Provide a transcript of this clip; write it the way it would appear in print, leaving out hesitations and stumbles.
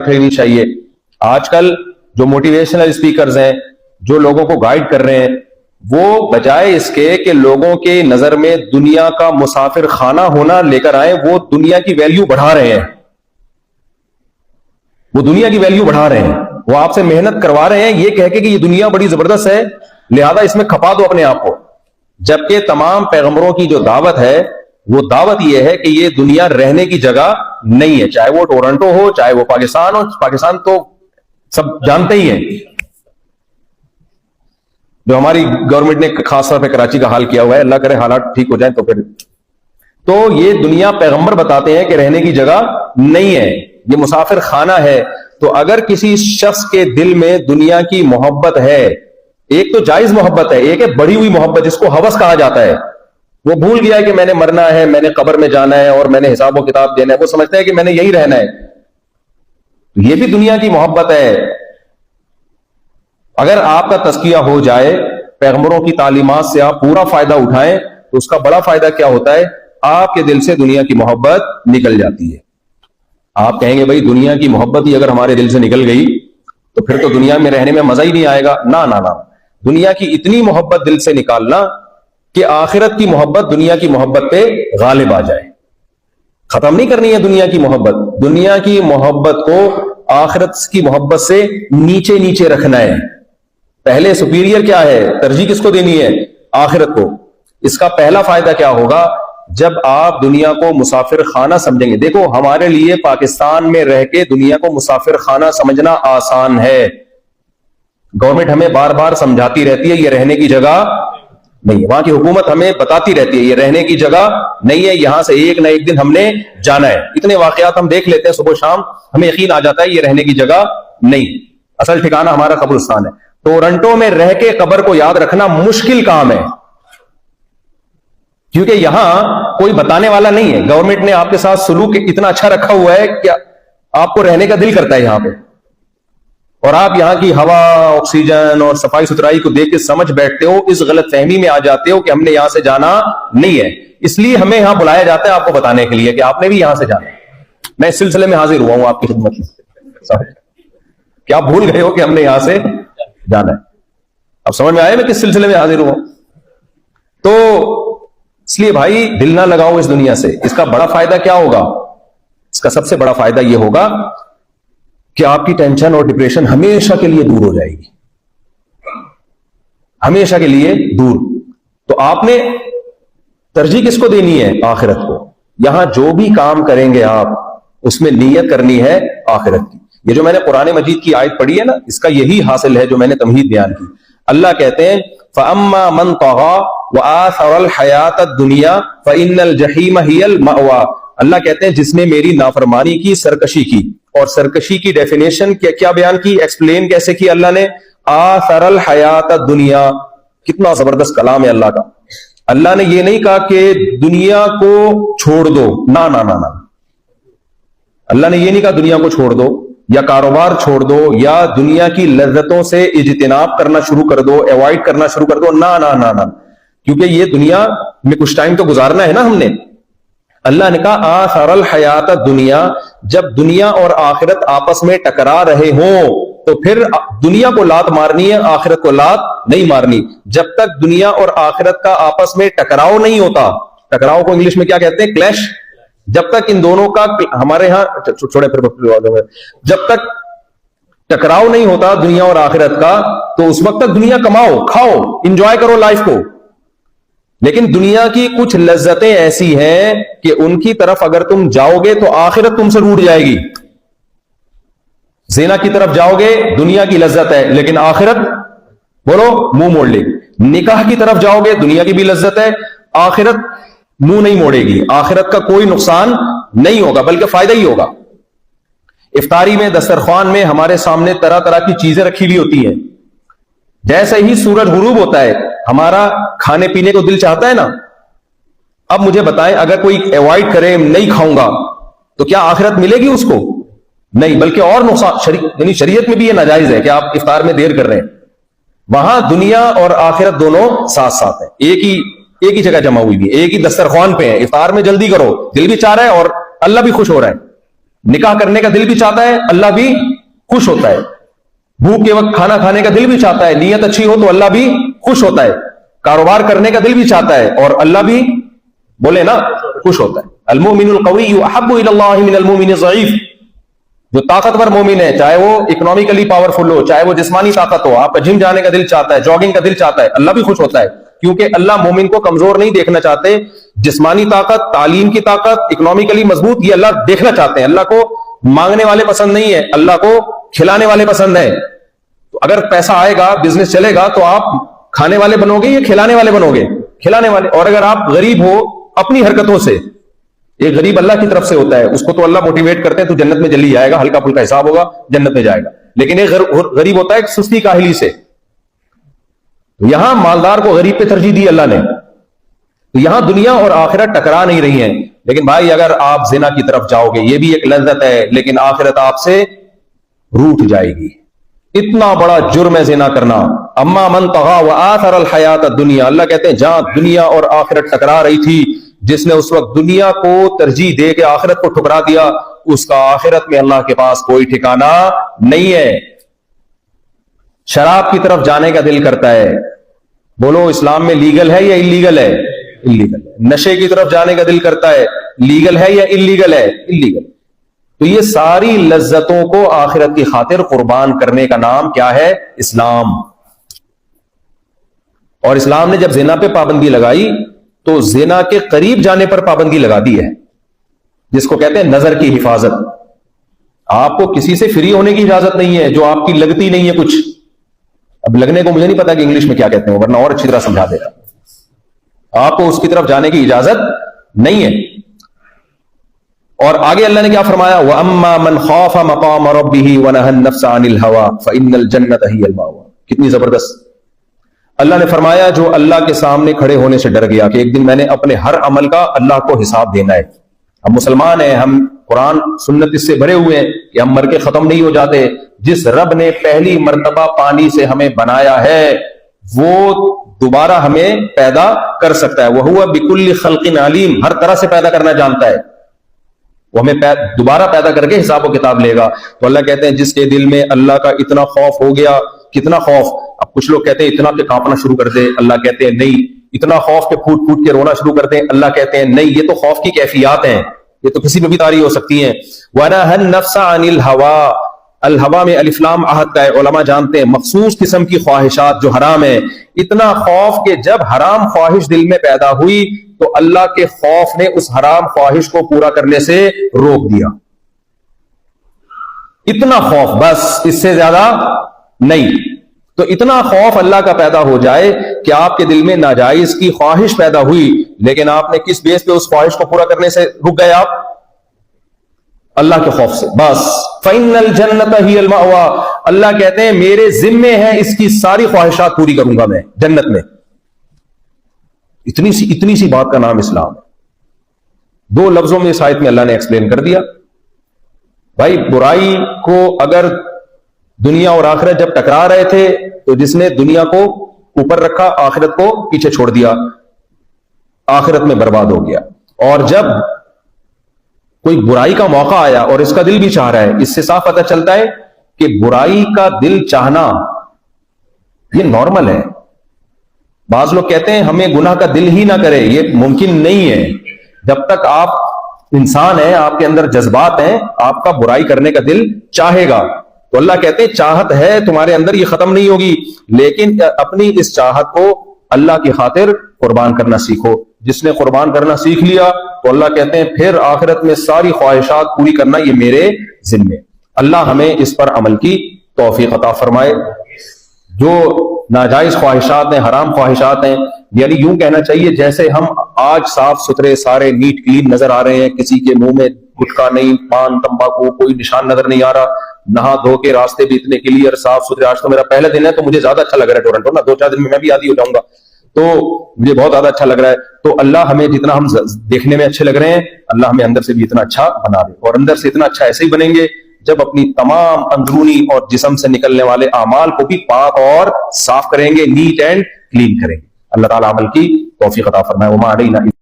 رکھنی چاہیے. آج کل جو موٹیویشنل اسپیکرز ہیں, جو لوگوں کو گائیڈ کر رہے ہیں, وہ بجائے اس کے کہ لوگوں کے نظر میں دنیا کا مسافر خانہ ہونا لے کر آئے, وہ دنیا کی ویلیو بڑھا رہے ہیں. وہ دنیا کی ویلیو بڑھا رہے ہیں. وہ آپ سے محنت کروا رہے ہیں یہ کہہ کے کہ یہ دنیا بڑی زبردست ہے, لہذا اس میں کھپا دو اپنے آپ کو. جبکہ تمام پیغمبروں کی جو دعوت ہے وہ دعوت یہ ہے کہ یہ دنیا رہنے کی جگہ نہیں ہے, چاہے وہ ٹورنٹو ہو, چاہے وہ پاکستان ہو. پاکستان تو سب جانتے ہی ہیں, جو ہماری گورنمنٹ نے خاص طور پہ کراچی کا حال کیا ہوا ہے. اللہ کرے حالات ٹھیک ہو جائیں تو پھر. تو یہ دنیا پیغمبر بتاتے ہیں کہ رہنے کی جگہ نہیں ہے, یہ مسافر خانہ ہے. تو اگر کسی شخص کے دل میں دنیا کی محبت ہے, ایک تو جائز محبت ہے, ایک ہے بڑی ہوئی محبت جس کو ہوس کہا جاتا ہے. وہ بھول گیا ہے کہ میں نے مرنا ہے, میں نے قبر میں جانا ہے اور میں نے حساب و کتاب دینا ہے. وہ سمجھتا ہے کہ میں نے یہی رہنا ہے. یہ بھی دنیا کی محبت ہے. اگر آپ کا تزکیہ ہو جائے, پیغمبروں کی تعلیمات سے آپ پورا فائدہ اٹھائیں, تو اس کا بڑا فائدہ کیا ہوتا ہے, آپ کے دل سے دنیا کی محبت نکل جاتی ہے. آپ کہیں گے بھائی دنیا کی محبت ہی اگر ہمارے دل سے نکل گئی تو پھر تو دنیا میں رہنے میں مزہ ہی نہیں آئے گا. نہ, دنیا کی اتنی محبت دل سے نکالنا کہ آخرت کی محبت دنیا کی محبت پہ غالب آ جائے. ختم نہیں کرنی ہے دنیا کی محبت. دنیا کی محبت کو آخرت کی محبت سے نیچے نیچے رکھنا ہے. پہلے سپیریئر کیا ہے, ترجیح کس کو دینی ہے, آخرت کو. اس کا پہلا فائدہ کیا ہوگا, جب آپ دنیا کو مسافر خانہ سمجھیں گے. دیکھو ہمارے لیے پاکستان میں رہ کے دنیا کو مسافر خانہ سمجھنا آسان ہے. گورنمنٹ ہمیں بار بار سمجھاتی رہتی ہے یہ رہنے کی جگہ نہیں ہے. وہاں کی حکومت ہمیں بتاتی رہتی ہے یہ رہنے کی جگہ نہیں ہے, یہاں سے ایک نہ ایک دن ہم نے جانا ہے. اتنے واقعات ہم دیکھ لیتے ہیں صبح شام, ہمیں یقین آ جاتا ہے یہ رہنے کی جگہ نہیں, اصل ٹھکانہ ہمارا قبرستان ہے. ٹورنٹو میں رہ کے قبر کو یاد رکھنا مشکل کام ہے, کیونکہ یہاں کوئی بتانے والا نہیں ہے. گورنمنٹ نے آپ کے ساتھ سلوک اتنا اچھا رکھا ہوا ہے کہ آپ کو رہنے کا دل کرتا ہے یہاں پہ, اور آپ یہاں کی ہوا, آکسیجن اور صفائی ستھرائی کو دیکھ کے سمجھ بیٹھتے ہو, اس غلط فہمی میں آ جاتے ہو کہ ہم نے یہاں سے جانا نہیں ہے. اس لیے ہمیں یہاں بلایا جاتا ہے آپ کو بتانے کے لیے کہ آپ نے بھی یہاں سے جانا ہے. میں اس سلسلے میں حاضر ہوا ہوں آپ کی خدمت میں. کیا آپ بھول گئے ہو کہ ہم نے یہاں سے جانا ہے؟ اب سمجھ میں آیا میں کس سلسلے میں حاضر ہوا. تو اس لیے بھائی دل نہ لگاؤ اس دنیا سے. اس کا بڑا فائدہ کیا ہوگا, اس کا سب سے بڑا فائدہ یہ ہوگا کہ آپ کی ٹینشن اور ڈپریشن ہمیشہ کے لیے دور ہو جائے گی, ہمیشہ کے لیے دور. تو آپ نے ترجیح کس کو دینی ہے, آخرت کو. یہاں جو بھی کام کریں گے آپ اس میں نیت کرنی ہے آخرت کی. یہ جو میں نے قرآن مجید کی آیت پڑھی ہے نا, اس کا یہی حاصل ہے جو میں نے تمہید بیان کی. اللہ کہتے ہیں فَأَمَّا مَنْ طَغَى وَآثَرَ الْحَيَاةَ الدُّنْيَا فَإِنَّ الْجَحِيمَ هِيَ الْمَأْوَى. اللہ کہتے ہیں جس نے میری نافرمانی کی, سرکشی کی. اور سرکشی کی ڈیفینیشن کیا بیان کی, ایکسپلین کیسے کی اللہ نے, آثر الحیات الدنیا. کتنا زبردست کلام ہے اللہ کا. اللہ نے یہ نہیں کہا کہ دنیا کو چھوڑ دو, نہ. اللہ نے یہ نہیں کہا دنیا کو چھوڑ دو یا کاروبار چھوڑ دو یا دنیا کی لذتوں سے اجتناب کرنا شروع کر دو, ایوائڈ کرنا شروع کر دو. نہ, کیونکہ یہ دنیا میں کچھ ٹائم تو گزارنا ہے نا ہم نے. اللہ نے کہا آثر الحیات الدنیا. جب دنیا اور آخرت آپس میں ٹکرا رہے ہوں تو پھر دنیا کو لات مارنی ہے, آخرت کو لات نہیں مارنی. جب تک دنیا اور آخرت کا آپس میں ٹکراؤ نہیں ہوتا, ٹکراؤ کو انگلش میں کیا کہتے ہیں, کلیش. جب تک ان دونوں کا, ہمارے ہاں چھوڑے پھر جب تک ٹکراؤ نہیں ہوتا دنیا اور آخرت کا, تو اس وقت تک دنیا کماؤ, کھاؤ, انجوائے کرو لائف کو. لیکن دنیا کی کچھ لذتیں ایسی ہیں کہ ان کی طرف اگر تم جاؤ گے تو آخرت تم سے روٹ جائے گی. زنا کی طرف جاؤ گے, دنیا کی لذت ہے لیکن آخرت بولو منہ موڑ لے گی. نکاح کی طرف جاؤ گے, دنیا کی بھی لذت ہے, آخرت منہ نہیں موڑے گی. آخرت کا کوئی نقصان نہیں ہوگا بلکہ فائدہ ہی ہوگا. افطاری میں, دسترخوان میں ہمارے سامنے طرح طرح کی چیزیں رکھی ہوئی ہوتی ہیں. جیسے ہی سورج غروب ہوتا ہے ہمارا کھانے پینے کو دل چاہتا ہے نا. اب مجھے بتائیں, اگر کوئی ایوائڈ کرے, نہیں کھاؤں گا, تو کیا آخرت ملے گی اس کو؟ نہیں, بلکہ اور نقصان. یعنی شریعت میں بھی یہ ناجائز ہے کہ آپ افطار میں دیر کر رہے ہیں. وہاں دنیا اور آخرت دونوں ساتھ ساتھ ہیں, ایک ہی جگہ جمع ہوئی بھی, ایک ہی دسترخوان پہ ہے. افطار میں جلدی کرو, دل بھی چاہ رہا ہے اور اللہ بھی خوش ہو رہا ہے. نکاح کرنے کا دل بھی چاہتا ہے، اللہ بھی خوش ہوتا ہے. بھوک کے وقت کھانا کھانے کا دل بھی چاہتا ہے، نیت اچھی ہو تو اللہ بھی خوش ہوتا ہے. کاروبار کرنے کا دل بھی چاہتا ہے اور اللہ بھی بولے نا خوش ہوتا ہے. المؤمن القوی احب الی اللہ من المؤمن الضعیف. جو طاقتور مومن ہے، چاہے وہ اکنامکلی پاورفل ہو، چاہے وہ جسمانی طاقت ہو، آپ کا جم جانے کا دل چاہتا ہے، جاگنگ کا دل چاہتا ہے، اللہ بھی خوش ہوتا ہے. کیونکہ اللہ مومن کو کمزور نہیں دیکھنا چاہتے. جسمانی طاقت، تعلیم کی طاقت، اکنامکلی مضبوط، یہ اللہ دیکھنا چاہتے ہیں. اللہ کو مانگنے والے پسند نہیں ہے، اللہ کو کھلانے والے پسند ہے. تو اگر پیسہ آئے گا، بزنس چلے گا، تو آپ کھانے والے بنو گے یا کھلانے والے بنو گے؟ کھلانے والے. اور اگر آپ غریب ہو اپنی حرکتوں سے، ایک غریب اللہ کی طرف سے ہوتا ہے، اس کو تو اللہ موٹیویٹ کرتے ہیں تو جنت میں جلدی جائے گا، ہلکا پھلکا حساب ہوگا، جنت میں جائے گا. لیکن ایک غریب ہوتا ہے سستی کاہلی سے. یہاں مالدار کو غریب پہ ترجیح دی اللہ نے. تو یہاں دنیا اور آخرت ٹکرا نہیں رہی ہیں. لیکن بھائی اگر آپ زنا کی طرف جاؤ گے، یہ بھی ایک لذت ہے، لیکن آخرت آپ سے روٹھ جائے گی. اتنا بڑا جرم ہے زنا کرنا. اما من طغى وآثر الحیات الدنیا، اللہ کہتے ہیں جہاں دنیا اور آخرت ٹکرا رہی تھی، جس نے اس وقت دنیا کو ترجیح دے کے آخرت کو ٹھکرا دیا، اس کا آخرت میں اللہ کے پاس کوئی ٹھکانہ نہیں ہے. شراب کی طرف جانے کا دل کرتا ہے، بولو اسلام میں لیگل ہے یا انلیگل ہے؟ انلیگل ہے. نشے کی طرف جانے کا دل کرتا ہے، لیگل ہے یا انلیگل ہے؟ انلیگل. تو یہ ساری لذتوں کو آخرت کی خاطر قربان کرنے کا نام کیا ہے؟ اسلام. اور اسلام نے جب زنا پہ پابندی لگائی تو زنا کے قریب جانے پر پابندی لگا دی ہے، جس کو کہتے ہیں نظر کی حفاظت. آپ کو کسی سے فری ہونے کی اجازت نہیں ہے جو آپ کی لگتی نہیں ہے کچھ. اب لگنے کو مجھے نہیں پتا کہ انگلش میں کیا کہتے ہیں، ورنہ اور اچھی طرح سمجھا دے گا. آپ کو اس کی طرف جانے کی اجازت نہیں ہے. اور آگے اللہ نے کیا فرمایا؟ وَأَمَّا مَنْ خَافَ مَقَامَ رَبِّهِ وَنَهَى النَّفْسَ عَنِ الْهَوَىٰ فَإِنَّ الْجَنَّةَ هِيَ الْمَأْوَىٰ. کتنی زبردست. اللہ نے فرمایا جو اللہ کے سامنے کھڑے ہونے سے ڈر گیا کہ ایک دن میں نے اپنے ہر عمل کا اللہ کو حساب دینا ہے. ہم مسلمان ہیں، ہم قرآن سنت اس سے بھرے ہوئے ہیں کہ ہم مر کے ختم نہیں ہو جاتے. جس رب نے پہلی مرتبہ پانی سے ہمیں بنایا ہے وہ دوبارہ ہمیں پیدا کر سکتا ہے. وَهُوَ بِكُلِّ خَلْقٍ عَلِيمٌ. ہر طرح سے پیدا کرنا جانتا ہے، وہ ہمیں دوبارہ پیدا کر کے حساب و کتاب لے گا. تو اللہ کہتے ہیں جس کے دل میں اللہ کا اتنا خوف ہو گیا. کتنا خوف؟ اب کچھ لوگ کہتے ہیں اتنا کہ کانپنا شروع کر دے، اللہ کہتے ہیں نہیں. اتنا خوف کہ پھوٹ پھوٹ کے رونا شروع کر دیں، اللہ کہتے ہیں نہیں. یہ تو خوف کی کیفیات ہیں، یہ تو کسی میں بھی طاری ہو سکتی ہیں. وَنَهَى النَّفْسَ عَنِ الْهَوَىٰ. الہوا میں الف لام عہد کا ہے. علماء جانتے ہیں مخصوص قسم کی خواہشات جو حرام ہیں. اتنا خوف کہ جب حرام خواہش دل میں پیدا ہوئی تو اللہ کے خوف نے اس حرام خواہش کو پورا کرنے سے روک دیا. اتنا خوف، بس اس سے زیادہ نہیں. تو اتنا خوف اللہ کا پیدا ہو جائے کہ آپ کے دل میں ناجائز کی خواہش پیدا ہوئی، لیکن آپ نے کس بیس پہ اس خواہش کو پورا کرنے سے رک گئے؟ آپ اللہ کے خوف سے. بس فَإِنَّ الْجَنَّةَ هِيَ الْمَأْوَىٰ. اللہ کہتے ہیں میرے ذمے ہیں، اس کی ساری خواہشات پوری کروں گا میں جنت میں. اتنی سی بات کا نام اسلام ہے. دو لفظوں میں اس آیت میں اللہ نے ایکسپلین کر دیا. بھائی برائی کو اگر دنیا اور آخرت جب ٹکرا رہے تھے تو جس نے دنیا کو اوپر رکھا آخرت کو پیچھے چھوڑ دیا، آخرت میں برباد ہو گیا. اور جب کوئی برائی کا موقع آیا اور اس کا دل بھی چاہ رہا ہے، اس سے صاف پتہ چلتا ہے کہ برائی کا دل چاہنا یہ نارمل ہے. بعض لوگ کہتے ہیں ہمیں گناہ کا دل ہی نہ کرے، یہ ممکن نہیں ہے. جب تک آپ انسان ہیں، آپ کے اندر جذبات ہیں، آپ کا برائی کرنے کا دل چاہے گا. تو اللہ کہتے ہیں چاہت ہے تمہارے اندر، یہ ختم نہیں ہوگی، لیکن اپنی اس چاہت کو اللہ کی خاطر قربان کرنا سیکھو. جس نے قربان کرنا سیکھ لیا تو اللہ کہتے ہیں پھر آخرت میں ساری خواہشات پوری کرنا یہ میرے ذمے. اللہ ہمیں اس پر عمل کی توفیق عطا فرمائے. جو ناجائز خواہشات ہیں، حرام خواہشات ہیں، یعنی یوں کہنا چاہیے جیسے ہم آج صاف ستھرے سارے نیٹ کلین نظر آ رہے ہیں، کسی کے منہ میں گٹکا نہیں، پان تمباکو کوئی نشان نظر نہیں آ رہا، نہا دھو کے راستے بھی اتنے کلیئر صاف ستھرے. آج تو میرا پہلا دن ہے تو مجھے زیادہ اچھا لگ رہا ہے ٹورنٹو نا. 2-4 دن میں بھی عادی ہو جاؤں گا تو مجھے بہت زیادہ اچھا لگ رہا ہے. تو اللہ ہمیں جتنا ہم دیکھنے میں اچھے لگ رہے ہیں، اللہ ہمیں اندر سے بھی اتنا اچھا بنا دے. اور اندر سے اتنا اچھا ایسے ہی بنیں گے جب اپنی تمام اندرونی اور جسم سے نکلنے والے اعمال کو بھی پاک اور صاف کریں گے، نیٹ اینڈ کلین کریں گے. اللہ تعالیٰ عمل کی توفیق عطا فرمائے. وما علینا